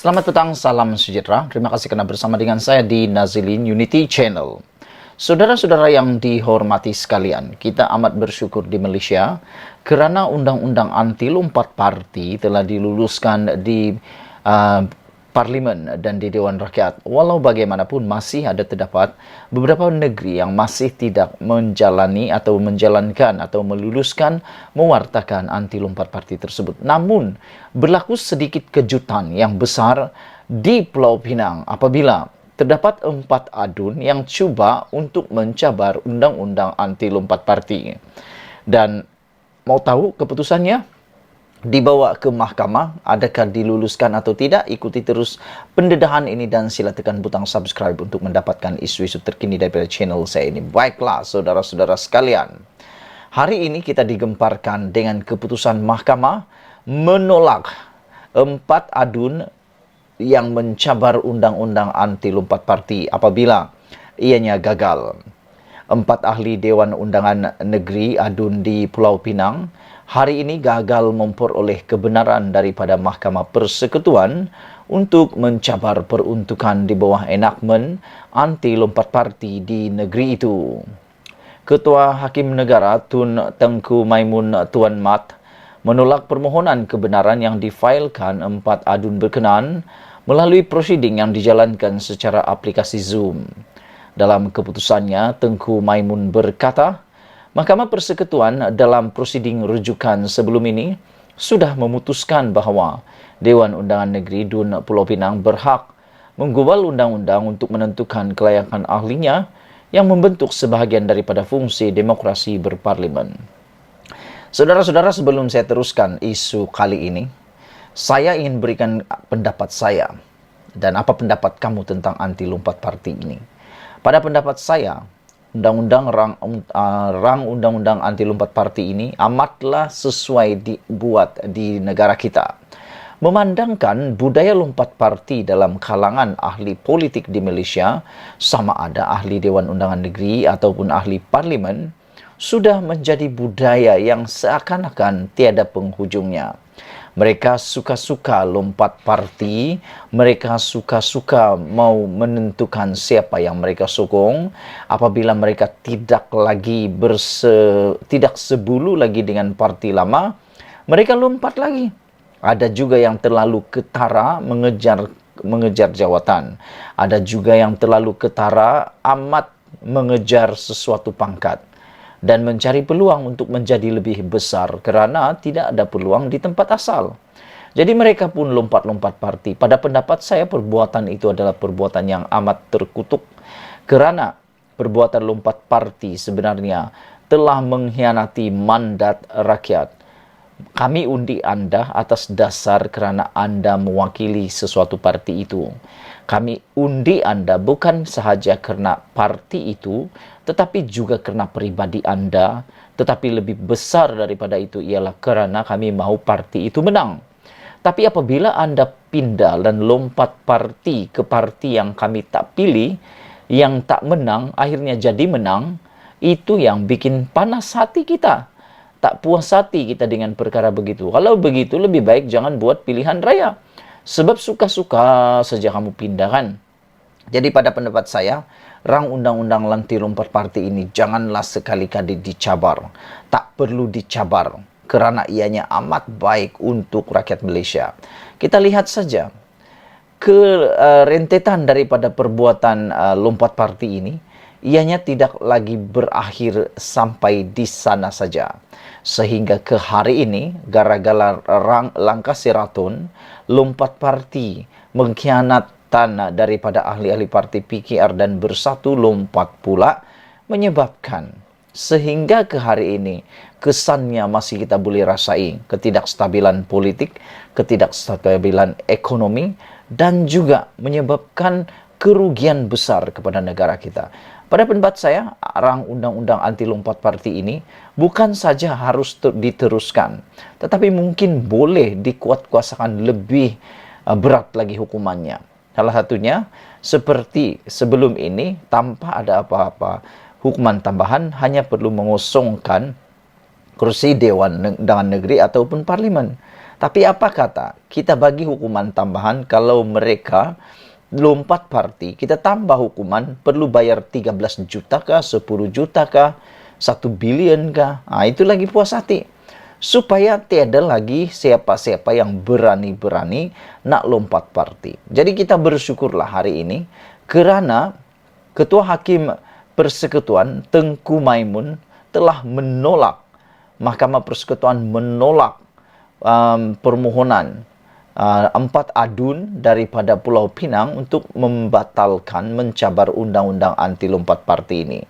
Selamat petang, salam sejahtera. Terima kasih karena bersama dengan saya di Nazilin Unity Channel. Saudara-saudara yang dihormati sekalian, kita amat bersyukur di Malaysia kerana undang-undang anti lompat parti telah diluluskan di Parlimen dan di Dewan Rakyat. Walau bagaimanapun masih ada terdapat beberapa negeri yang masih tidak menjalani atau menjalankan atau meluluskan mewartakan anti lompat parti tersebut. Namun berlaku sedikit kejutan yang besar di Pulau Pinang apabila terdapat 4 adun yang cuba untuk mencabar undang-undang anti lompat parti. Dan mau tahu keputusannya? Dibawa ke mahkamah, adakah diluluskan atau tidak? Ikuti terus pendedahan ini dan sila tekan butang subscribe untuk mendapatkan isu-isu terkini daripada channel saya ini. Baiklah saudara-saudara sekalian, hari ini kita digemparkan dengan keputusan mahkamah menolak 4 adun yang mencabar undang-undang anti lompat parti apabila ianya gagal. 4 ahli Dewan Undangan Negeri adun di Pulau Pinang hari ini gagal memperoleh kebenaran daripada Mahkamah Persekutuan untuk mencabar peruntukan di bawah enakmen anti lompat parti di negeri itu. Ketua Hakim Negara Tun Tengku Maimun Tuan Mat menolak permohonan kebenaran yang difailkan 4 adun berkenaan melalui prosiding yang dijalankan secara aplikasi Zoom. Dalam keputusannya, Tengku Maimun berkata, Mahkamah Persekutuan dalam prosiding rujukan sebelum ini sudah memutuskan bahawa Dewan Undangan Negeri Dun Pulau Pinang berhak menggubal undang-undang untuk menentukan kelayakan ahlinya yang membentuk sebahagian daripada fungsi demokrasi berparlimen. Saudara-saudara, sebelum saya teruskan isu kali ini, saya ingin berikan pendapat saya dan apa pendapat kamu tentang anti lompat parti ini. Pada pendapat saya, rang undang-undang anti lompat parti ini amatlah sesuai dibuat di negara kita. Memandangkan budaya lompat parti dalam kalangan ahli politik di Malaysia, sama ada ahli Dewan Undangan Negeri ataupun ahli Parlimen, sudah menjadi budaya yang seakan-akan tiada penghujungnya. Mereka suka-suka lompat parti, mereka suka-suka mau menentukan siapa yang mereka sokong. Apabila mereka tidak sebulu lagi dengan parti lama, mereka lompat lagi. Ada juga yang terlalu ketara mengejar jawatan. Ada juga yang terlalu ketara amat mengejar sesuatu pangkat dan mencari peluang untuk menjadi lebih besar kerana tidak ada peluang di tempat asal. Jadi mereka pun lompat-lompat parti. Pada pendapat saya, perbuatan itu adalah perbuatan yang amat terkutuk kerana perbuatan lompat parti sebenarnya telah mengkhianati mandat rakyat. Kami undi anda atas dasar kerana anda mewakili sesuatu parti itu. Kami undi anda bukan sahaja kerana parti itu, tetapi juga kerana peribadi anda, tetapi lebih besar daripada itu ialah kerana kami mahu parti itu menang. Tapi apabila anda pindah dan lompat parti ke parti yang kami tak pilih, yang tak menang, akhirnya jadi menang, itu yang bikin panas hati kita. Tak puas hati kita dengan perkara begitu. Kalau begitu, lebih baik jangan buat pilihan raya. Sebab suka-suka saja kamu pindahkan. Jadi pada pendapat saya, rang undang-undang anti lompat parti ini janganlah sekali-kali dicabar. Tak perlu dicabar kerana ianya amat baik untuk rakyat Malaysia. Kita lihat saja rentetan daripada perbuatan lompat parti ini, ianya tidak lagi berakhir sampai di sana saja. Sehingga ke hari ini, gara-gara langkah Seraton, lompat parti mengkhianatan daripada ahli-ahli parti PKR dan Bersatu lompat pula, menyebabkan sehingga ke hari ini kesannya masih kita boleh rasai ketidakstabilan politik, ketidakstabilan ekonomi, dan juga menyebabkan kerugian besar kepada negara kita. Pada pendapat saya, rang undang-undang anti lompat parti ini bukan saja harus diteruskan, tetapi mungkin boleh dikuatkuasakan lebih berat lagi hukumannya. Salah satunya, seperti sebelum ini, tanpa ada apa-apa hukuman tambahan, hanya perlu mengosongkan kursi Dewan Undangan Negeri ataupun Parlimen. Tapi apa kata? Kita bagi hukuman tambahan kalau mereka lompat parti, kita tambah hukuman, perlu bayar 13 juta kah, 10 juta kah, 1 bilion kah. Itu lagi puas hati. Supaya tiada lagi siapa-siapa yang berani-berani nak lompat parti. Jadi kita bersyukurlah hari ini kerana Ketua Hakim Persekutuan Tengku Maimun telah menolak, Mahkamah Persekutuan menolak permohonan 4 adun daripada Pulau Pinang untuk membatalkan, mencabar undang-undang anti lompat parti ini.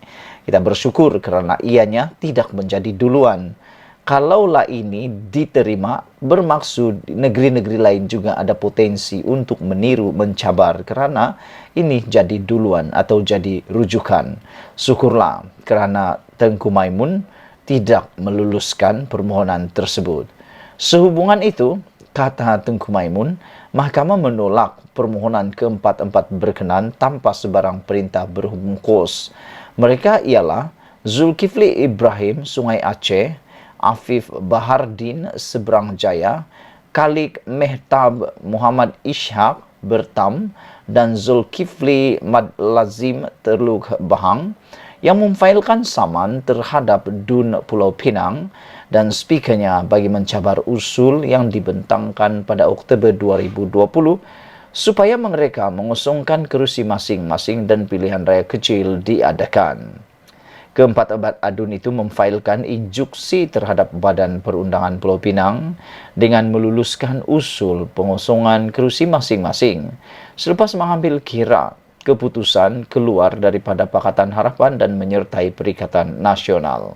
Kita bersyukur kerana ianya tidak menjadi duluan. Kalaulah ini diterima, bermaksud negeri-negeri lain juga ada potensi untuk meniru, mencabar kerana ini jadi duluan atau jadi rujukan. Syukurlah kerana Tengku Maimun tidak meluluskan permohonan tersebut. Sehubungan itu, kata Tengku Maimun, Mahkamah menolak permohonan keempat-empat berkenan tanpa sebarang perintah berhukum kos. Mereka ialah Zulkifli Ibrahim, Sungai Aceh, Afif Bahardin, Seberang Jaya, Khalik Mehtab Muhammad Ishak, Bertam, dan Zulkifli Madlazim, Teluk Bahang, yang memfailkan saman terhadap DUN Pulau Pinang dan speakernya bagi mencabar usul yang dibentangkan pada Oktober 2020 supaya mereka mengusungkan kerusi masing-masing dan pilihan raya kecil diadakan. Keempat adun itu memfailkan injuksi terhadap Badan Perundangan Pulau Pinang dengan meluluskan usul pengosongan kerusi masing-masing selepas mengambil kira keputusan keluar daripada Pakatan Harapan dan menyertai Perikatan Nasional.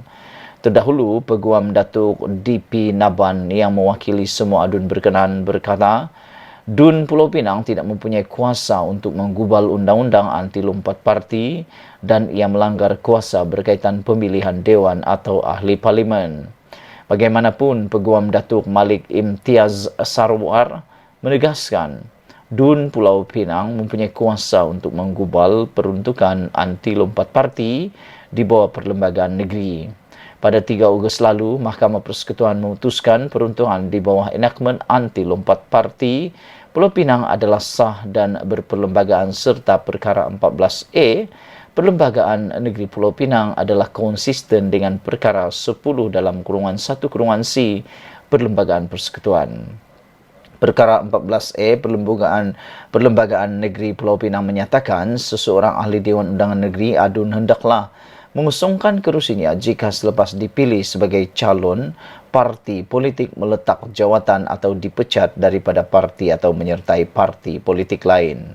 Terdahulu, Peguam Datuk DP Naban yang mewakili semua adun berkenan berkata, DUN Pulau Pinang tidak mempunyai kuasa untuk menggubal undang-undang anti lompat parti dan ia melanggar kuasa berkaitan pemilihan Dewan atau Ahli Parlimen. Bagaimanapun, Peguam Datuk Malik Imtiaz Sarwar menegaskan DUN Pulau Pinang mempunyai kuasa untuk menggubal peruntukan anti lompat parti di bawah perlembagaan negeri. Pada 3 Ogos lalu, Mahkamah Persekutuan memutuskan peruntukan di bawah enakmen anti lompat parti Pulau Pinang adalah sah dan berperlembagaan serta perkara 14A, Perlembagaan Negeri Pulau Pinang adalah konsisten dengan perkara 10 dalam kurungan 1 kurungan C Perlembagaan Persekutuan. Perkara 14A Perlembagaan Negeri Pulau Pinang menyatakan seseorang ahli Dewan Undangan Negeri adun hendaklah mengusungkan kerusinya jika selepas dipilih sebagai calon parti politik meletak jawatan atau dipecat daripada parti atau menyertai parti politik lain.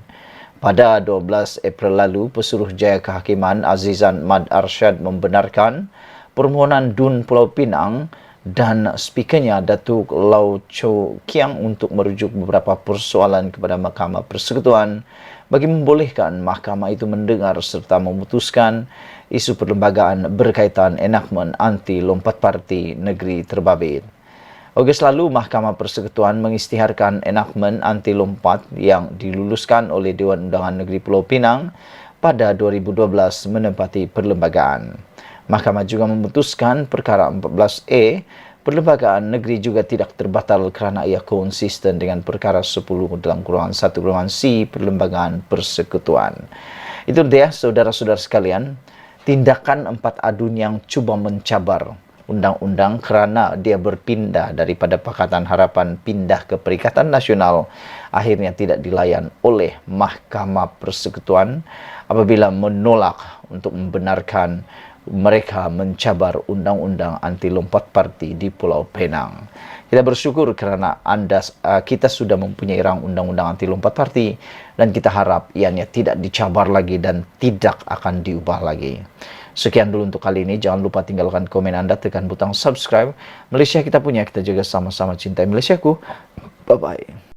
Pada 12 April lalu, Pesuruhjaya Kehakiman Azizan Mad Arsyad membenarkan permohonan DUN Pulau Pinang dan speakernya Datuk Lau Cho Kiang untuk merujuk beberapa persoalan kepada Mahkamah Persekutuan bagi membolehkan mahkamah itu mendengar serta memutuskan isu perlembagaan berkaitan enakmen anti lompat parti negeri terbabit. Ogos lalu, Mahkamah Persekutuan mengisytiharkan enakmen anti lompat yang diluluskan oleh Dewan Undangan Negeri Pulau Pinang pada 2012 menempati perlembagaan. Mahkamah juga memutuskan perkara 14A, Perlembagaan Negeri juga tidak terbatal kerana ia konsisten dengan perkara 10 dalam kurungan 1 kurungan C Perlembagaan Persekutuan. Itu dia, saudara-saudara sekalian, tindakan 4 adun yang cuba mencabar undang-undang kerana dia berpindah daripada Pakatan Harapan pindah ke Perikatan Nasional akhirnya tidak dilayan oleh Mahkamah Persekutuan apabila menolak untuk membenarkan mereka mencabar undang-undang anti lompat parti di Pulau Pinang. Kita bersyukur kerana kita sudah mempunyai rang undang-undang anti lompat parti dan kita harap ianya tidak dicabar lagi dan tidak akan diubah lagi. Sekian dulu untuk kali ini. Jangan lupa tinggalkan komen anda, tekan butang subscribe. Malaysia kita punya, kita jaga sama-sama cintai Malaysiaku. Bye-bye.